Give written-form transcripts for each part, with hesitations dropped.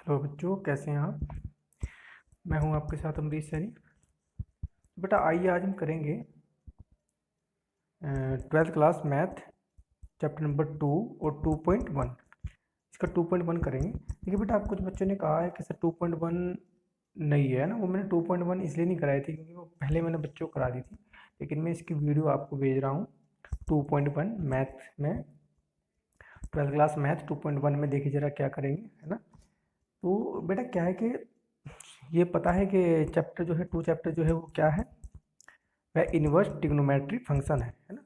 Hello बच्चों, कैसे हैं आप। मैं हूं आपके साथ अमरीश सैनी। बेटा आइए आज हम करेंगे 12th class math chapter number 2 और 2.1। इसका 2.1 करेंगे। देखिए बेटा, आप कुछ बच्चों ने कहा है कि सर 2.1 नहीं है ना। वो मैंने 2.1 इसलिए नहीं कराई थी क्योंकि वो पहले मैंने बच्चों को करा दी थी, लेकिन मैं इसकी वीडियो आपको भेज रहा हूँ 2.1 मैथ में। 12th क्लास मैथ 2.1 में देखिए ज़रा क्या करेंगे, है ना। तो बेटा क्या है कि ये पता है कि चैप्टर जो है 2 चैप्टर जो है वो क्या है, वह इन्वर्स ट्रिग्नोमेट्री फंक्शन है ना।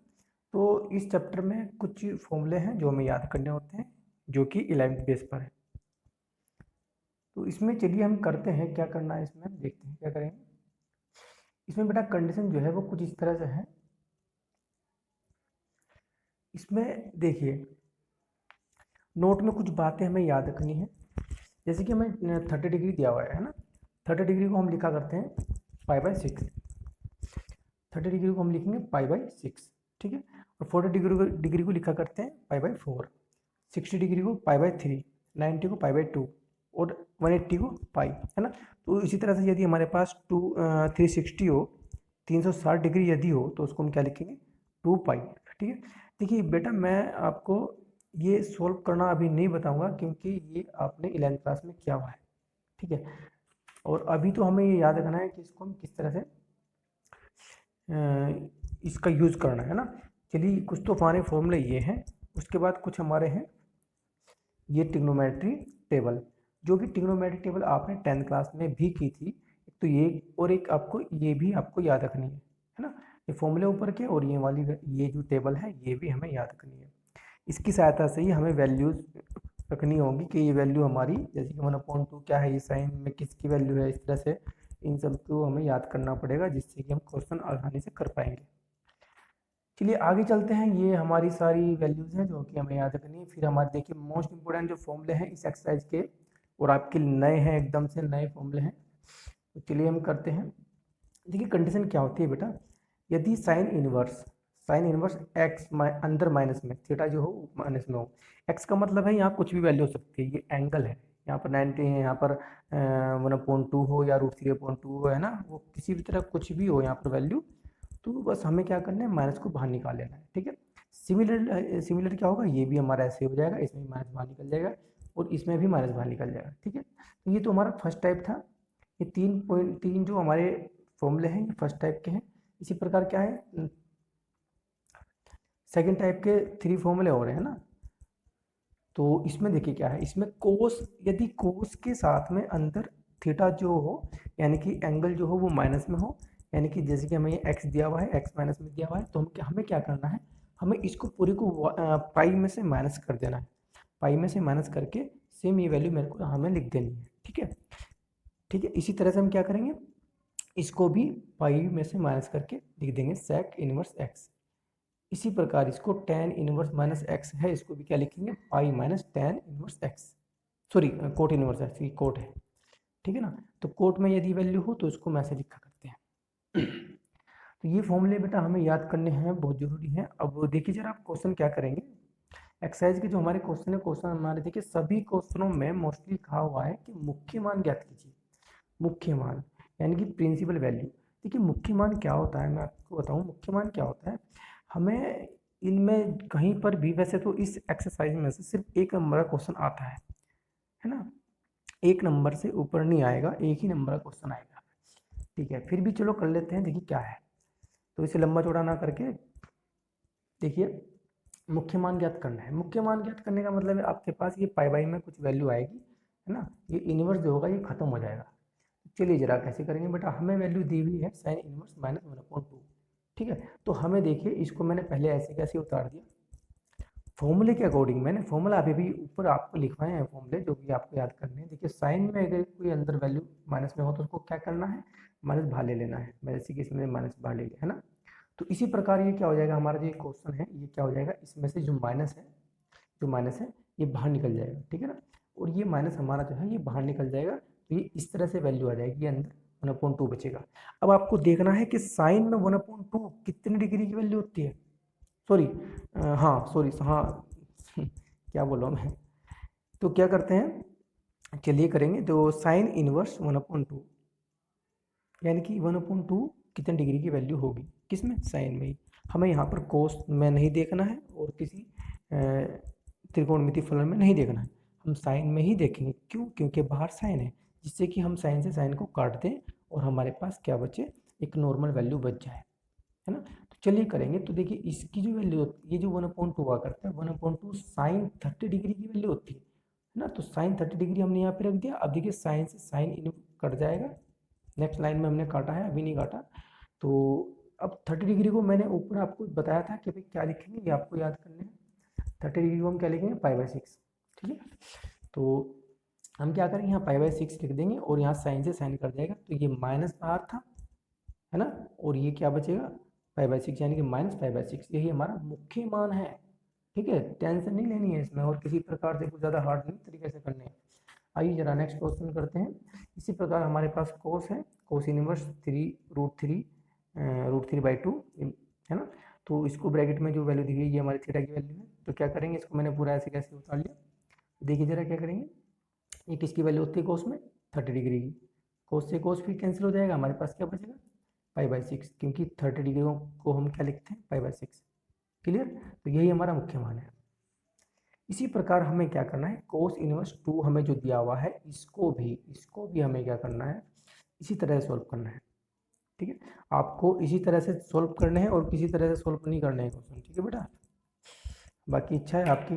तो इस चैप्टर में कुछ फॉर्मूले हैं जो हमें याद करने होते हैं, जो कि 11th बेस पर है। तो इसमें चलिए हम करते हैं, क्या करना है इसमें हम देखते हैं क्या करेंगे। इसमें बेटा कंडीशन जो है वो कुछ इस तरह से है। इसमें देखिए नोट में कुछ बातें हमें याद रखनी है। जैसे कि हमें 30 डिग्री दिया हुआ है ना। 30 डिग्री को हम लिखा करते हैं π/6। 30 डिग्री को हम लिखेंगे π/6, ठीक है। और 40 डिग्री को लिखा करते हैं π/4। 60 डिग्री को π/3, 90 को π/2 और 180 को पाई, है ना। तो इसी तरह से यदि हमारे पास 360 हो, 360 डिग्री यदि हो तो उसको हम क्या लिखेंगे 2 पाई, ठीक है। देखिए बेटा, मैं आपको ये सोल्व करना अभी नहीं बताऊंगा क्योंकि ये आपने 11th क्लास में किया हुआ है, ठीक है। और अभी तो हमें ये याद रखना है कि इसको हम किस तरह से इसका यूज़ करना है ना। चलिए कुछ तो हमारे फॉर्मूले ये हैं, उसके बाद कुछ हमारे हैं ये ट्रिग्नोमेट्री टेबल, जो कि ट्रिग्नोमेट्री टेबल आपने 10th क्लास में भी की थी। तो ये और एक आपको ये भी आपको याद रखनी है ना। ये फॉर्मूले ऊपर के और ये वाली ये जो टेबल है ये भी हमें याद रखनी है। इसकी सहायता से ही हमें वैल्यूज रखनी होगी कि ये वैल्यू हमारी, जैसे कि 1/2 क्या है, ये साइन में किसकी वैल्यू है, इस तरह से इन सबको हमें याद करना पड़ेगा जिससे कि हम क्वेश्चन आसानी से कर पाएंगे। चलिए आगे चलते हैं। ये हमारी सारी वैल्यूज हैं जो कि हमें याद रखनी है। फिर हमारे देखिए मोस्ट इंपोर्टेंट जो फॉर्मूले हैं इस एक्सरसाइज के, और आपके नए हैं, एकदम से नए फॉर्मूले हैं। तो चलिए हम करते हैं। देखिए कंडीशन क्या होती है बेटा, यदि साइन इनवर्स एक्स अंदर माइनस में, थीटा जो हो माइनस में हो। एक्स का मतलब है यहाँ कुछ भी वैल्यू हो सकती है, ये एंगल है। यहाँ पर 90 है, यहाँ पर 1/2 हो या √3/2 हो, है ना। वो किसी भी तरह कुछ भी हो यहाँ पर वैल्यू, तो बस हमें क्या करना है, माइनस को बाहर निकाल लेना है, ठीक है। सिमिलर क्या होगा, ये भी हमारा ऐसे हो जाएगा, इसमें भी माइनस बाहर निकल जाएगा और इसमें भी माइनस बाहर निकल जाएगा, ठीक है। तो ये तो हमारा फर्स्ट टाइप था। ये 3.3 जो हमारे फॉर्मूले हैं ये फर्स्ट टाइप के हैं। इसी प्रकार क्या है, सेकंड टाइप के 3 फॉर्मूले हो रहे हैं ना। तो इसमें देखिए क्या है, इसमें कोस, यदि कोस के साथ में अंदर थीटा जो हो, यानी कि एंगल जो हो वो माइनस में हो, यानी कि जैसे कि हमें ये एक्स दिया हुआ है, एक्स माइनस में दिया हुआ है, तो हमें क्या करना है, हमें इसको पूरी को पाई में से माइनस कर देना है। पाई में से माइनस करके सेम ये वैल्यू मेरे को हमें लिख देनी है, ठीक है। ठीक है, इसी तरह से हम क्या करेंगे, इसको भी पाई में से माइनस करके लिख देंगे सेक इनवर्स एक्स। इसी प्रकार इसको tan इनवर्स माइनस एक्स है, इसको भी क्या लिखेंगे, pi minus tan inverse x. Sorry, cot inverse x, ये कोट है, ठीक है ना। तो कोट में यदि वैल्यू हो तो इसको हम ऐसे लिखा करते हैं। तो ये फॉर्मूले बेटा हमें याद करने हैं, बहुत जरूरी है। अब देखिए जरा आप क्वेश्चन क्या करेंगे, एक्सरसाइज के जो हमारे क्वेश्चन है, क्वेश्चन हमारे देखिए सभी क्वेश्चनों में मोस्टली कहा हुआ है कि मुख्य मान ज्ञात कीजिए। मुख्य मान यानी कि प्रिंसिपल वैल्यू। देखिए मुख्य मान क्या होता है, मैं आपको बताऊं मुख्य मान क्या होता है। हमें इनमें कहीं पर भी, वैसे तो इस एक्सरसाइज में से सिर्फ एक नंबर का क्वेश्चन आता है ना। एक नंबर से ऊपर नहीं आएगा, एक ही नंबर का क्वेश्चन आएगा, ठीक है। फिर भी चलो कर लेते हैं, देखिए क्या है। तो इसे लंबा चौड़ा ना करके देखिए, मुख्य मान ज्ञात करना है। मुख्य मान ज्ञात करने का मतलब है आपके पास ये पाई में कुछ वैल्यू आएगी, है ना। ये इनवर्स जो होगा ये खत्म हो जाएगा। चलिए जरा कैसे करेंगे बेटा, हमें वैल्यू दी हुई है साइन इनवर्स माइनस 1/2, ठीक है। तो हमें देखिए इसको मैंने पहले ऐसे कैसे उतार दिया, फॉर्मूले के अकॉर्डिंग। मैंने फॉर्मूला अभी भी ऊपर आपको लिखवाए हैं फॉर्मूले, जो कि आपको याद करने हैं। देखिए साइन में अगर कोई अंदर वैल्यू माइनस में हो तो उसको क्या करना है, माइनस बाहर ले लेना है। मैं जैसे कि इसमें माइनस बाहर ले लिया, है ना। तो इसी प्रकार ये क्या हो जाएगा, हमारा जो क्वेश्चन है ये क्या हो जाएगा, इसमें से जो माइनस है ये बाहर निकल जाएगा, ठीक है ना। और ये माइनस हमारा जो है ये बाहर निकल जाएगा, तो ये इस तरह से वैल्यू आ जाएगी, ये अंदर 1/2 बचेगा। अब आपको देखना है कि साइन में 1/2 कितनी डिग्री की वैल्यू होती है। सॉरी, हाँ सॉरी, हाँ क्या बोल रहा हूँ मैं। तो क्या करते हैं, चलिए करेंगे। तो साइन इनवर्स 1/2, यानी कि 1/2 कितने डिग्री की वैल्यू होगी, किसमें, साइन में ही। हमें यहाँ पर कोस में नहीं देखना है और किसी त्रिकोणमिति फलन में नहीं देखना है, हम साइन में ही देखेंगे। क्यों? क्योंकि बाहर साइन है, जिससे कि हम साइन से साइन को काट दें और हमारे पास क्या बचे, एक नॉर्मल वैल्यू बच जाए, है ना। तो चलिए करेंगे। तो देखिए इसकी जो वैल्यू होती है, ये जो 1/2 हुआ करता है, 1/2 साइन 30 डिग्री की वैल्यू होती है ना। तो साइन 30 डिग्री हमने यहाँ पे रख दिया। अब देखिए साइन से साइन इन कट जाएगा, नेक्स्ट लाइन में हमने काटा है, अभी नहीं काटा। तो अब 30 डिग्री को मैंने ऊपर आपको बताया था कि भाई क्या लिखेंगे, ये आपको याद करने हैं। 30 डिग्री को हम क्या लिखेंगे, π/6, ठीक है। तो हम क्या करेंगे, यहाँ π/6 लिख देंगे और यहाँ साइन से साइन कर जाएगा, तो ये माइनस बाहर था, है ना, और ये क्या बचेगा, π/6, यानी कि -π/6। यही हमारा मुख्य मान है, ठीक है। टेंशन नहीं लेनी है इसमें, और किसी प्रकार से कुछ ज़्यादा हार्ड नहीं तरीके से करने हैं। आइए जरा नेक्स्ट क्वेश्चन करते हैं। इसी प्रकार हमारे पास कोस है, कोस इनवर्स 3√3/2, है ना। तो इसको ब्रैकेट में जो वैल्यू दी हुई है ये हमारी थीटा की वैल्यू है। तो क्या करेंगे, इसको मैंने पूरा ऐसे कैसे उतार लिया, देखिए जरा क्या करेंगे। ये किसकी वैल्यू होती है कोस में, 30 डिग्री की। कोस से कोस फिर कैंसिल हो जाएगा, हमारे पास क्या बचेगा, π/6, क्योंकि 30 डिग्री को हम क्या लिखते हैं, π/6। क्लियर। तो यही हमारा मुख्य मान है। इसी प्रकार हमें क्या करना है, कोस इनवर्स 2 हमें जो दिया हुआ है, इसको भी हमें क्या करना है, इसी तरह से सॉल्व करना है, ठीक है। आपको इसी तरह से सॉल्व करने हैं और किसी तरह से सॉल्व नहीं करने हैं क्वेश्चन, ठीक है बेटा। बाकी इच्छा है आपकी,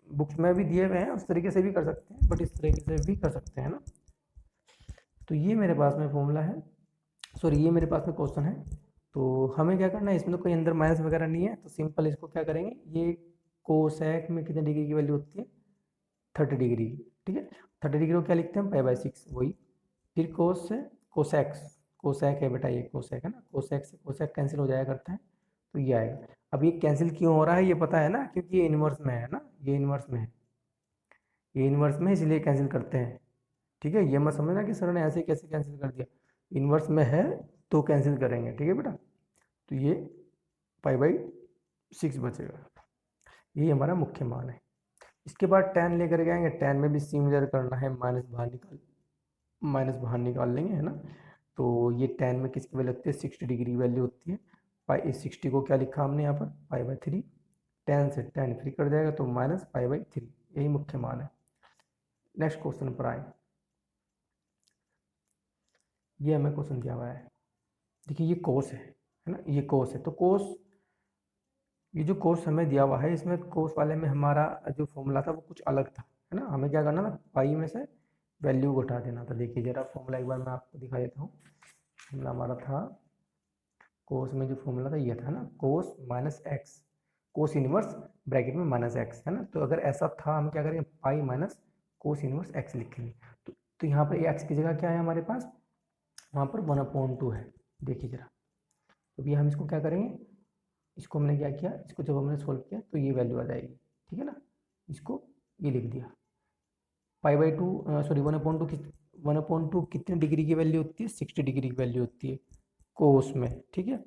बुक्स में भी दिए हुए हैं, उस तरीके से भी कर सकते हैं, बट इस तरीके से भी कर सकते हैं ना। तो ये मेरे पास में फॉर्मूला है, सॉरी ये मेरे पास में क्वेश्चन है। तो हमें क्या करना है, इसमें तो कोई अंदर माइनस वगैरह नहीं है, तो सिंपल इसको क्या करेंगे, ये कोसेक में कितने डिग्री की वैल्यू होती है, 30 डिग्री की, ठीक है। 30 डिग्री को क्या लिखते हैं, π/6, वही। फिर कोस से कोसेक्स, कोसेक है बेटा, ये कोसेक है ना, कोसेक से कोसेक कैंसिल हो जाया करता है, तो ये आएगा। अब ये कैंसिल क्यों हो रहा है ये पता है ना, क्योंकि ये इनवर्स में है ना, ये इनवर्स में है, ये इनवर्स में है, इसलिए कैंसिल करते हैं, ठीक है। ये मत समझना कि सर ने ऐसे कैसे कैंसिल कर दिया, इनवर्स में है तो कैंसिल करेंगे, ठीक है बेटा। तो ये π/6 बचेगा, ये हमारा मुख्य मान है। इसके बाद tan लेकर के आएंगे, tan में भी सिमिलर करना है, माइनस बाहर निकाल लेंगे, है ना। तो ये tan में किसकी वैल्यू होती है, 60 डिग्री की वैल्यू होती है। 60 को क्या लिखा हमने यहाँ पर, π/3, tan से tan फ्री कर जाएगा, तो -π/3, यही मुख्य मान है। नेक्स्ट क्वेश्चन पर आए, ये हमें क्वेश्चन दिया हुआ है। देखिए ये कोस है ना, ये कोस है। तो कोस, ये जो कोस हमें दिया हुआ है, इसमें कोस वाले में हमारा जो फॉर्मूला था वो कुछ अलग था, है ना। हमें क्या करना था, पाई में से वैल्यू को हटा देना था। देखिए जरा फॉर्मूला एक बार मैं आपको दिखा देता हूँ। फॉर्मूला हमारा था, कोस में जो फॉर्मूला था ये था ना, कोस minus x, cos inverse bracket में माइनस एक्स, है ना। तो अगर ऐसा था, हम क्या करेंगे, pi minus cos inverse x लिखेंगे। तो यहाँ पर एक्स की जगह क्या है हमारे पास, वहाँ पर 1/2 है। देखिए जरा, तो अभी हम इसको क्या करेंगे, इसको हमने क्या किया, इसको जब हमने सोल्व किया तो ये वैल्यू आ जाएगी, ठीक है ना। इसको ये लिख दिया, π/2, सॉरी 1/2 कितने डिग्री की वैल्यू होती है, 60 डिग्री की वैल्यू होती है कोस में, ठीक है।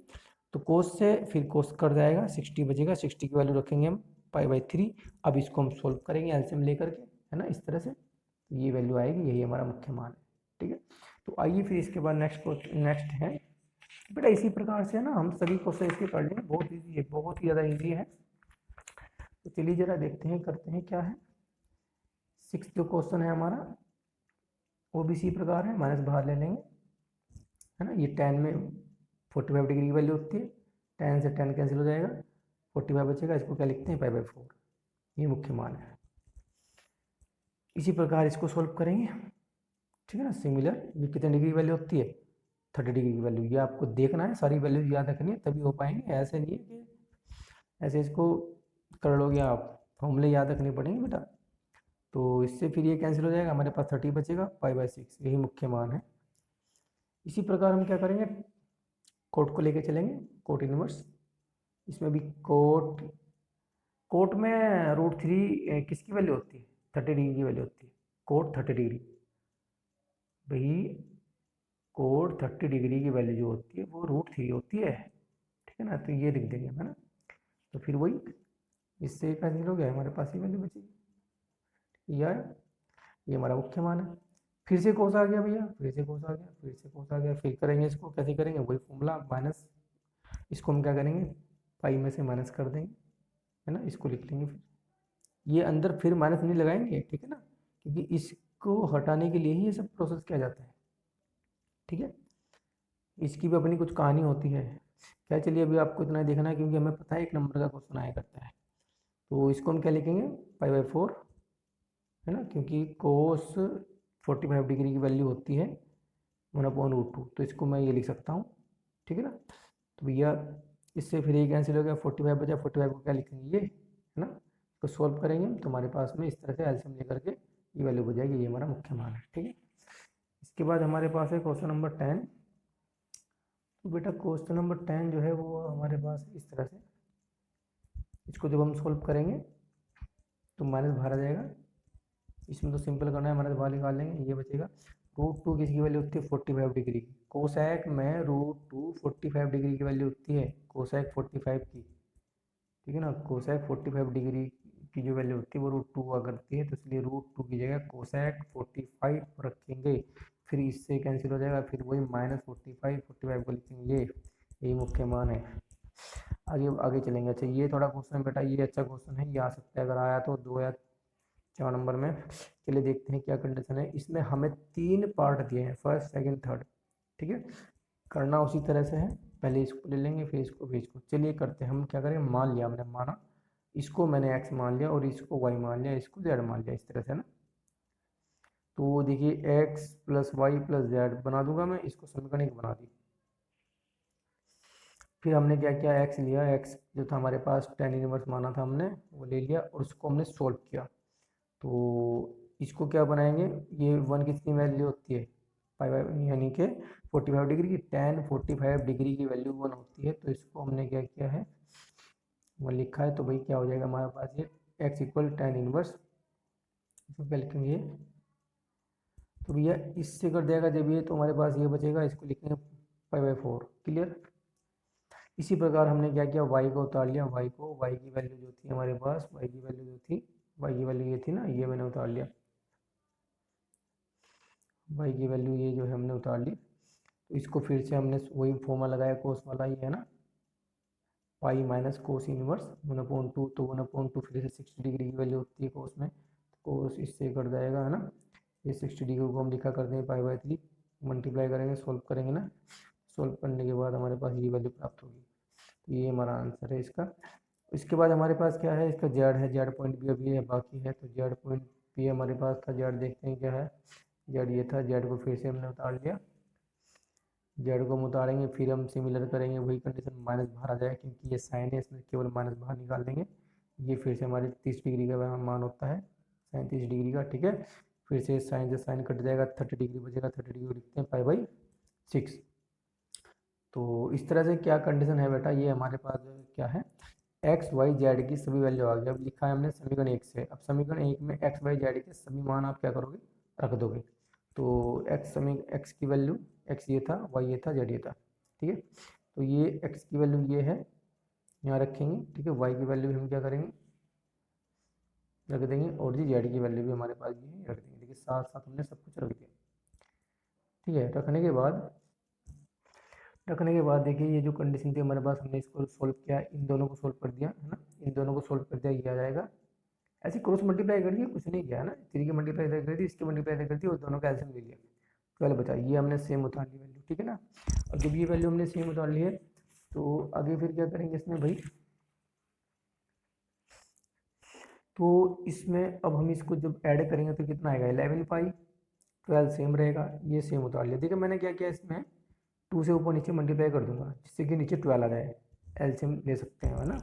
तो कोस से फिर कोस कर जाएगा, 60 बचेगा, 60 की वैल्यू रखेंगे हम π/3। अब इसको हम सोल्व करेंगे एलसीएम लेकर के, है ना, इस तरह से। तो ये वैल्यू आएगी, यही हमारा मुख्य मान है, ठीक है। तो आइए फिर इसके बाद नेक्स्ट है बेटा, इसी प्रकार से ना हम सभी क्वेश्चन इसके कर लेंगे, बहुत ईजी है, बहुत ही ज़्यादा ईजी है। तो चलिए जरा देखते हैं, करते हैं क्या है। 6 जो क्वेश्चन है हमारा वो भी इसी प्रकार है, माइनस बाहर ले लेंगे, है ना। ये tan में 45 डिग्री की वैल्यू होती है, tan से tan कैंसिल हो जाएगा, 45 बचेगा, इसको क्या लिखते हैं, π/4, ये मुख्य मान है। इसी प्रकार इसको सोल्व करेंगे, ठीक है ना। सिमिलर, ये कितने डिग्री की वैल्यू होती है, 30 डिग्री की वैल्यू। ये आपको देखना है, सारी वैल्यू याद रखनी है, तभी हो पाएंगे। ऐसे नहीं है कि ऐसे इसको कर लोगे आप, फॉर्मूले याद रखने पड़ेंगे बेटा। तो इससे फिर ये कैंसिल हो जाएगा, हमारे पास 30 बचेगा, π/6, यही मुख्य मान है। इसी प्रकार हम क्या करेंगे, कोट को लेके चलेंगे, कोट इनवर्स। इसमें भी कोट में √3 किसकी वैल्यू होती है, 30 डिग्री की वैल्यू होती है, कोट 30 डिग्री। भाई कोट 30 डिग्री की वैल्यू जो होती है वो √3 होती है, ठीक है ना। तो ये लिख देंगे, है ना। तो फिर वही, इससे कैंसिल हो गया, हमारे पास ये वैल्यू बचेगी, यार ये हमारा मुख्य मान है। फिर से कोस आ गया भैया, फिर से कोस आ गया, फिर से कोस आ गया, फिर करेंगे इसको, कैसे करेंगे, वही फॉर्मूला माइनस, इसको हम क्या करेंगे, पाई में से माइनस कर देंगे, है ना, इसको लिख लेंगे। फिर ये अंदर फिर माइनस नहीं लगाएंगे, ठीक है ना, क्योंकि इसको हटाने के लिए ही ये सब प्रोसेस किया जाता है, ठीक है। इसकी भी अपनी कुछ कहानी होती है, क्या, चलिए अभी आपको इतना ही देखना है, क्योंकि हमें पता है 1 नंबर का क्वेश्चन आया करता है। तो इसको हम क्या लिखेंगे, पाई/4, है ना, क्योंकि कोस 45 डिग्री की वैल्यू होती है 1/√2, तो इसको मैं ये लिख सकता हूँ, ठीक है ना। तो भैया इससे फिर ये कैंसिल हो गया, 45 बचा, 45 को क्या लिखेंगे, ये है ना, तो सॉल्व करेंगे तो हमारे पास में इस तरह से एलसीएम लेकर के ये वैल्यू हो जाएगी, ये हमारा मुख्य मान है, ठीक है। इसके बाद हमारे पास है क्वेश्चन नंबर 10। तो बेटा क्वेश्चन नंबर 10 जो है वो हमारे पास इस तरह से, इसको जब हम सॉल्व करेंगे तो माइनस बाहर आ जाएगा, इसमें तो सिंपल करना है, माइनस बाहर निकाल लेंगे, ये बचेगा। √2 किसकी वैल्यू होती है, 45 डिग्री की। कोसैक में √2 45 डिग्री की वैल्यू होती है, कोसैक 45 की, ठीक है ना। कोसैक 45 डिग्री की जो वैल्यू होती है वो √2 हुआ करती है, तो इसलिए √2 की जगह कोसैक 45 रखेंगे, फिर इससे कैंसिल हो जाएगा, फिर वही -45 45 को लिखेंगे, ये यही मुख्य मान है। आगे आगे चलेंगे। अच्छा ये थोड़ा क्वेश्चन बेटा, ये अच्छा क्वेश्चन है, ये आ सकता है, अगर आया तो 2 या 4 नंबर में। चलिए देखते हैं क्या कंडीशन है। इसमें हमें 3 पार्ट दिए हैं, फर्स्ट सेकंड थर्ड, ठीक है। करना उसी तरह से है, पहले इसको ले लेंगे, फिर इसको, फिर इसको। चलिए करते हैं, हम क्या करें, मान लिया हमने, माना इसको मैंने x मान लिया और इसको y मान लिया, इसको z मान लिया, इस तरह से ना। तो देखिए x + y + z बना दूंगा मैं, इसको समीकरण 1 बना दी। फिर हमने क्या किया, x लिया, x जो था हमारे पास tan इनवर्स माना था हमने, वो ले लिया और उसको हमने सोल्व किया। तो इसको क्या बनाएंगे, ये 1 किसकी वैल्यू होती है, पाई बाई, यानी कि 45 डिग्री की, tan 45 डिग्री की वैल्यू 1 होती है, तो इसको हमने क्या किया है, वो लिखा है। तो भाई क्या हो जाएगा हमारे पास, ये x = tan इनवर्स, इसको क्या लिखेंगे, तो भैया इससे कर देगा जब ये, तो हमारे पास ये बचेगा, इसको लिखेंगे पाई/4, क्लियर। इसी प्रकार हमने क्या किया, y को उतार लिया, y को, y की वैल्यू जो थी हमारे पास, y की वैल्यू जो थी, y की वैल्यू ये थी ना, ये मैंने उतार लिया, y की वैल्यू ये जो है हमने उतार ली। तो इसको फिर से हमने वही फॉर्मूला लगाया, कोस वाला, ये है ना, पाई माइनस कोस इनवर्स 1/2, तो 1/2 फिर से 60 डिग्री की वैल्यू होती है कोस में, कोस इससे कट जाएगा, है ना। ये 60 डिग्री को हम लिखा करते हैं पाई/3, मल्टीप्लाई करेंगे, सोल्व करेंगे ना, सोल्व करने के बाद हमारे पास ये वैल्यू प्राप्त होगी। तो ये हमारा आंसर है इसका। इसके बाद हमारे पास क्या है, इसका जेड है, जेड पॉइंट भी अभी है बाकी है, तो जेड पॉइंट भी हमारे पास था, जेड देखते हैं क्या है, जेड ये था, जेड को फिर से हमने उतार लिया, जेड को हम उतारेंगे, फिर हम सिमिलर करेंगे, वही कंडीशन, माइनस बाहर आ जाएगा, क्योंकि ये साइन है, इसमें केवल माइनस बाहर निकाल देंगे। ये फिर से हमारे 30 डिग्री का मान होता है, 37 डिग्री का, ठीक है। फिर से साइन से साइन कट जाएगा, 30 डिग्री बचेगा, 30 डिग्री को लिखते हैं पाई/6। तो इस तरह से क्या कंडीशन है बेटा, ये हमारे पास क्या है, एक्स वाई जेड की सभी वैल्यू आ गई। अब लिखा है हमने समीकरण 1 से, अब समीकरण 1 में एक्स वाई जेड के सभी मान आप क्या करोगे, रख दोगे। तो एक्स की वैल्यू, एक्स ये था, वाई ये था, जेड ये था, ठीक है। तो ये एक्स की वैल्यू ये है, यहाँ रखेंगे, ठीक है। वाई की वैल्यू हम क्या करेंगे, रख देंगे, और जी जेड की वैल्यू भी हमारे पास ये है, रख देंगे। देखिए साथ साथ हमने सब कुछ रख दिया, ठीक है। रखने के बाद देखिए ये जो कंडीशन थी हमारे पास, हमने इसको सोल्व किया, इन दोनों को सोल्व कर दिया, है ना, इन दोनों को सोल्व कर दिया, ये आ जाएगा। ऐसे क्रॉस मल्टीप्लाई कर दिया, कुछ नहीं किया है ना, 3 की मल्टीप्लाई इधर कर दी, इसकी मल्टीप्लाई इधर कर दी, और दोनों का एलसीएम ले लिया, पहले बता, ये हमने सेम उतार ली वैल्यू, ठीक है ना। और जब ये वैल्यू हमने सेम उतार ली है, तो आगे फिर क्या करेंगे इसमें भाई, तो इसमें अब हम इसको जब ऐड करेंगे तो कितना आएगा, 11 पाई, 12 सेम रहेगा, ये सेम उतार लिया। देखिए मैंने क्या किया, इसमें 2 से ऊपर नीचे मल्टीप्लाई कर दूंगा, जिससे कि नीचे 12 आ जाए, एलसीएम ले सकते हैं, है ना।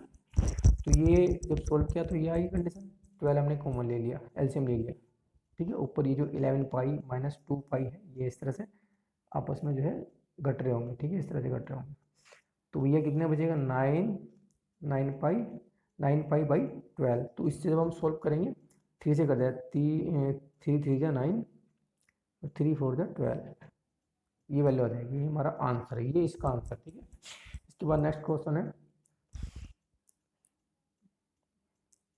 तो ये जब सोल्व किया तो ये आई कंडीशन, 12 हमने कॉमन ले लिया, एलसीएम ले लिया, ठीक है। ऊपर ये जो 11 पाई माइनस 2 पाई है, ये इस तरह से आपस में जो है घट रहे होंगे, ठीक है, इस तरह से घट रहे होंगे। तो भैया कितने बचेगा, 9 पाई/12। तो इससे जब हम सोल्व करेंगे, 3 से कर दिया, 3 3 जा 9, 3 4 जा 12, ये वैल्यू आ जाएगी, ये हमारा आंसर है, ये इसका आंसर, ठीक है। इसके बाद नेक्स्ट क्वेश्चन है,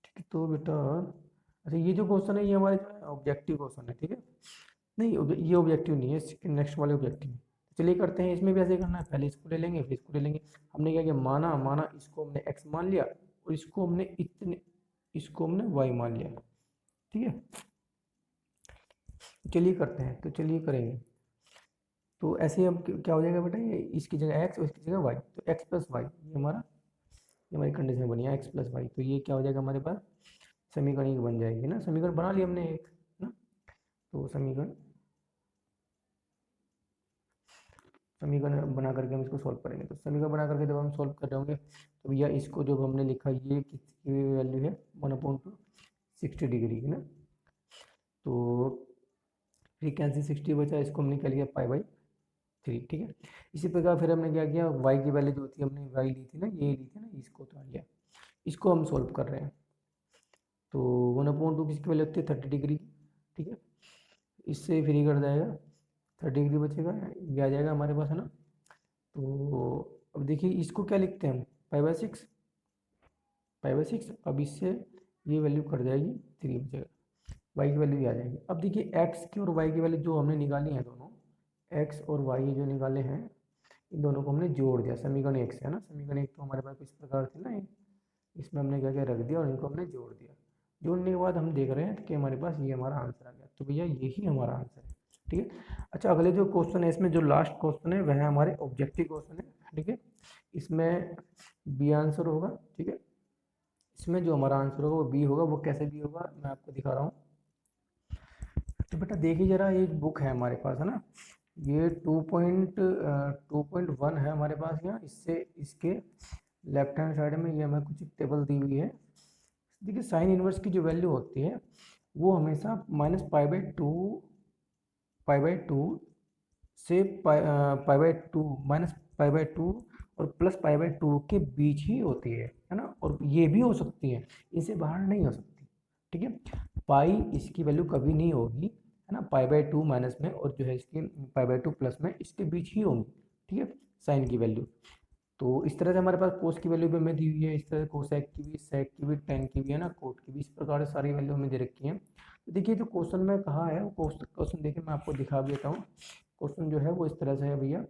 ठीक है। तो बेटा अच्छा ये जो क्वेश्चन है ये हमारे जो है ऑब्जेक्टिव क्वेश्चन है, ठीक है। नहीं ये ऑब्जेक्टिव नहीं है, नेक्स्ट वाले ऑब्जेक्टिव है। चलिए करते हैं, इसमें भी ऐसे करना है, पहले इसको ले लेंगे फिर इसको ले लेंगे। हमने क्या किया, माना माना इसको हमने x मान लिया और इसको हमने y मान लिया, ठीक है। चलिए करते हैं, तो चलिए करेंगे। तो ऐसे अब क्या हो जाएगा बेटा, ये इसकी जगह x और इसकी जगह y, तो x प्लस वाई ये हमारी कंडीशन बनी है, x प्लस वाई। तो ये क्या हो जाएगा हमारे पास, समीकरण एक बन जाएगी ना, समीकरण बना लिया हमने एक ना। तो समीकरण बना करके हम इसको सॉल्व करेंगे। तो समीकरण बना करके जब हम सॉल्व कर रहे होंगे तो भैया इसको जो हमने लिखा ये किसकी वैल्यू है, 1/60 की ना। तो फ्रीक्वेंसी 60 बचा, इसको हमने क्या लिया, पाई/3, ठीक है। इसी प्रकार फिर हमने क्या किया, y की वैल्यू जो थी हमने y ली थी ना, ये ली थी ना, इसको उतार लिया। इसको हम सॉल्व कर रहे हैं। तो 1/2 किसकी वैल्यू होती है, 30 डिग्री, ठीक है। इससे फ्री कर जाएगा, 30 डिग्री बचेगा, ये आ जाएगा हमारे पास, है ना। तो अब देखिए इसको क्या लिखते हैं हम, पाई/6। अब इससे ये वैल्यू कट जाएगी, 3 बचेगा, y की वैल्यू भी आ जाएगी। अब देखिए x की और y की वैल्यू जो हमने निकाली है, दोनों x और y जो निकाले हैं, इन दोनों को हमने जोड़ दिया समीकरण एक से, है ना। समीकरण एक तो हमारे पास कुछ प्रकार थी ना, इसमें हमने क्या क्या रख दिया और इनको हमने जोड़ दिया। जोड़ने के बाद हम देख रहे हैं कि हमारे पास ये हमारा आंसर आ गया। तो भैया यही हमारा आंसर है, ठीक है। अच्छा अगले जो क्वेश्चन है, इसमें जो लास्ट क्वेश्चन है वह हमारे ऑब्जेक्टिव क्वेश्चन है, ठीक है। इसमें बी आंसर होगा, ठीक है। इसमें जो हमारा आंसर होगा वो बी होगा। वो कैसे बी होगा मैं आपको दिखा रहा हूँ। तो बेटा देखिए जरा, एक बुक है हमारे पास, है ना। ये 2.1 है हमारे पास यहाँ। इससे इसके लेफ्ट हैंड साइड में ये हमें कुछ टेबल दी हुई है। देखिए साइन इनवर्स की जो वैल्यू होती है वो हमेशा -पाई/2 से -पाई/2 और +पाई/2 के बीच ही होती है ना। और ये भी हो सकती है, इसे बाहर नहीं हो सकती, ठीक है। पाई इसकी वैल्यू कभी नहीं होगी, है ना, पाई/2 माइनस में और जो है इसकी पाई/2 प्लस में, इसके बीच ही होंगी, ठीक है, साइन की वैल्यू। तो इस तरह से हमारे पास कोस की वैल्यू भी हमें दी हुई है, इस तरह से कोसेक की भी, सेक की भी, टेन की भी, है ना, कोट की भी, इस प्रकार से सारी वैल्यू हमें दे रखी है। तो देखिए जो क्वेश्चन में कहा है वो क्वेश्चन देखिए मैं आपको दिखा भी देता हूँ। क्वेश्चन जो है वो इस तरह से है भैया।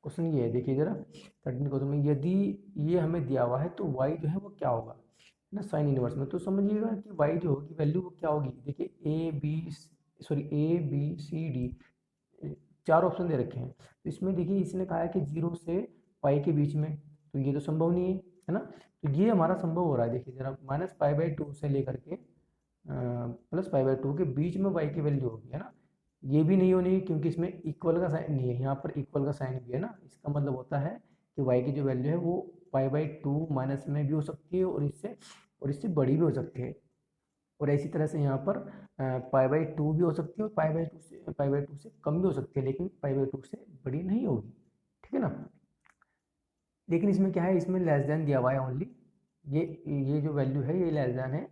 क्वेश्चन ये है, देखिए जरा 13 क्वेश्चन में, यदि ये हमें दिया हुआ है तो y जो है वो क्या होगा ना, साइन इनवर्स में। तो समझिएगा कि y जो होगी वैल्यू वो क्या होगी। देखिए A B C D 4 option दे रखे हैं। तो इसमें देखिए इसने कहा है कि 0 से पाई के बीच में, तो ये तो संभव नहीं है ना। तो ये हमारा संभव हो रहा है, देखिए जरा, -पाई/2 से लेकर के +पाई/2 के बीच में y की वैल्यू होगी, है ना। ये भी नहीं होनी क्योंकि इसमें इक्वल का साइन नहीं है, यहाँ पर इक्वल का साइन भी है ना। इसका मतलब होता है कि y की जो वैल्यू है वो पाई/2 माइनस में भी हो सकती है और इससे बड़ी भी हो सकती है। और इसी तरह से यहाँ पर पाई/2 भी हो सकती है और पाई/2 से कम भी हो सकती है, लेकिन पाई/2 से बड़ी नहीं होगी, ठीक है ना। लेकिन इसमें क्या है, इसमें लेस देन दिया हुआ है ओनली, ये जो वैल्यू है ये लेस देन है,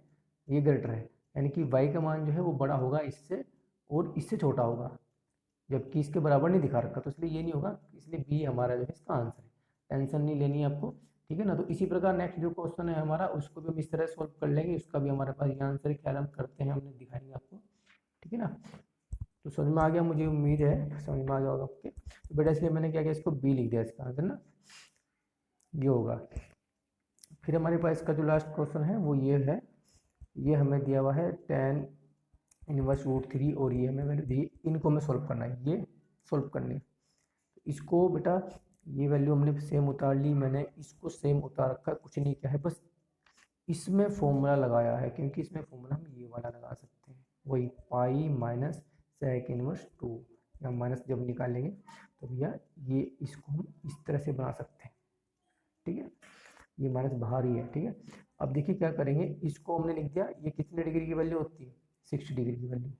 ये ग्रेटर है, यानी कि y का मान जो है वो बड़ा होगा इससे और इससे छोटा होगा, जबकि इसके बराबर नहीं दिखा रखा, तो इसलिए ये नहीं होगा, इसलिए बी हमारा जो है इसका आंसर है। टेंशन नहीं लेनी है आपको, ठीक है ना। तो इसी प्रकार नेक्स्ट जो क्वेश्चन है हमारा, उसको भी हम इस तरह सॉल्व कर लेंगे। उसका भी हमारे पास ये आंसर है, क्या हम करते हैं हमने दिखाएंगे आपको, ठीक है ना। तो समझ में आ गया, मुझे उम्मीद है समझ में आ गया होगा आपके। तो बेटा इसलिए मैंने क्या किया, इसको बी लिख दिया इसका आंसर ना, ये होगा। फिर हमारे पास इसका जो लास्ट क्वेश्चन है वो ये है। ये हमें दिया हुआ है 10 इनवर्स √3 और ये हमें वैल्यू दी, इनको हमें सॉल्व करना है, ये सॉल्व करनी है। इसको बेटा ये वैल्यू हमने सेम उतार ली, मैंने इसको सेम उतार रखा, कुछ नहीं किया है, बस इसमें फॉर्मूला लगाया है, क्योंकि इसमें फॉर्मूला हम ये वाला लगा सकते हैं, वही पाई माइनस sec−2, या माइनस जब निकालेंगे तो भैया ये इसको हम इस तरह से बना सकते हैं, ठीक है। ये माइनस बाहर ही है, ठीक है। अब देखिए क्या करेंगे, इसको हमने लिख दिया, ये कितने डिग्री की वैल्यू होती है, 60 डिग्री की वैल्यू,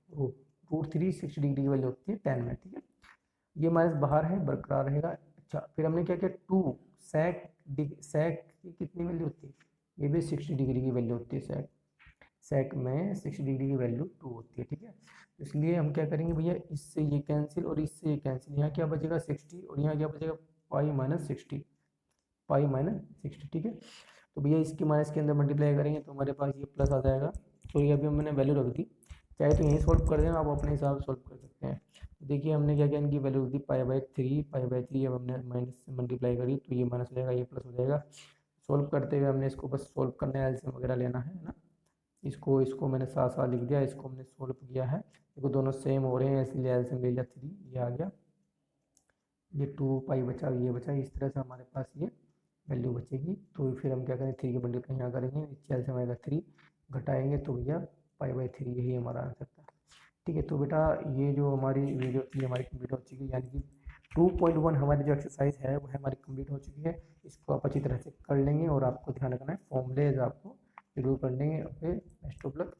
√3 60 डिग्री की वैल्यू होती है 10 में, ठीक है। ये माइनस बाहर है, बरकरार रहेगा। अच्छा फिर हमने क्या किया, 2 सेक की कितनी वैल्यू होती है, ये भी 60 डिग्री की वैल्यू होती है, सेक में 60 डिग्री की वैल्यू 2 होती है, ठीक है। इसलिए हम क्या करेंगे भैया, इससे ये कैंसिल और इससे ये कैंसिल, यहाँ क्या बचेगा 60 और यहाँ क्या बचेगा पाई माइनस 60, ठीक है। तो भैया इसकी माइनस के अंदर मल्टीप्लाई करेंगे तो हमारे पास ये प्लस आ जाएगा, सॉरी अभी हमने वैल्यू रख दी, चाहे तो यहीं सॉल्व कर देना, आप अपने हिसाब से सॉल्व कर सकते हैं। तो देखिए हमने क्या किया, इनकी वैल्यू रख दी पाई बाई थ्री, अब हमने माइनस से मल्टीप्लाई करी तो ये माइनस हो जाएगा, ये प्लस हो जाएगा। सॉल्व करते हुए हमने इसको बस सॉल्व करना है, एलसीएम वगैरह लेना है ना। इसको इसको मैंने साथ साथ लिख दिया, इसको हमने सॉल्व किया है, देखो दोनों सेम हो रहे हैं इसलिए एलसीएम ले लिया 3, ये आ गया, ये 2 पाई बचा, ये बचा, इस तरह से हमारे पास ये वैल्यू बचेगी। तो फिर हम क्या करें, 3 की वैल्यू कहीं यहाँ करेंगे, नीचे एलसीएम आएगा 3, घटाएंगे तो भैया पाई बाई 3, यही हमारा आंसर था। ठीक है, तो बेटा ये जो हमारी वीडियो थी हमारी कंप्लीट हो चुकी है, यानी कि 2.1 हमारी जो एक्सरसाइज है वो है हमारी कंप्लीट हो चुकी है। इसको आप अच्छी तरह से कर लेंगे और आपको ध्यान रखना है फॉर्मूलेज आपको जरूर कर लेंगे। Okay, best of luck.